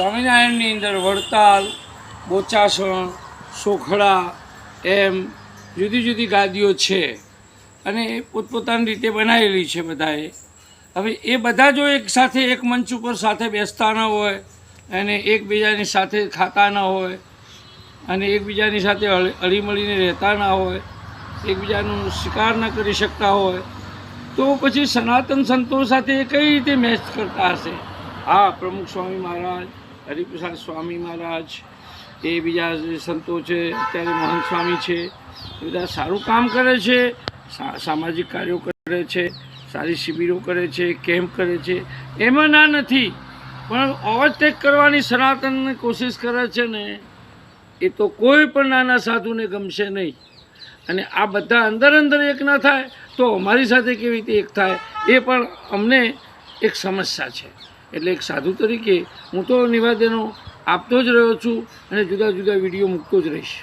સ્વામિનારાયણની અંદર વડતાલ, બોચાસણ, સોખડા એમ જુદી જુદી ગાદીઓ છે અને એ પોતપોતાની રીતે બનાવેલી છે બધાએ. હવે એ બધા જો એક સાથે એક મંચ ઉપર સાથે બેસતા ન હોય અને એકબીજાની સાથે ખાતા ન હોય અને એકબીજાની સાથે હળીમળીને રહેતા ના હોય, એકબીજાનું શિકાર ન કરી શકતા હોય, તો પછી સનાતન સંતો સાથે એ કઈ રીતે મેચ કરતા હશે? હા, પ્રમુખ સ્વામી મહારાજ, હરિપ્રસાદ સ્વામી મહારાજ, એ બીજા સંતો છે, અત્યારે મહંત સ્વામી છે, બધા સારું કામ કરે છે, સામાજિક કાર્યો કરે છે, સારી શિબિરો કરે છે, કેમ્પ કરે છે, એમાં ના નથી. પણ ઓવરટેક કરવાની સનાતનની કોશિશ કરે છે ને, એ તો કોઈ પણ નાના સાધુને ગમશે નહીં. અને આ બધા અંદર અંદર એક ના થાય તો અમારી સાથે કેવી રીતે એક થાય, એ પણ અમને એક સમસ્યા છે. એટલે એક સાધુ તરીકે હું તો નિવેદનો આપતો જ રહ્યો છું અને જુદા જુદા વિડીયો મૂકતો જ રહીશ.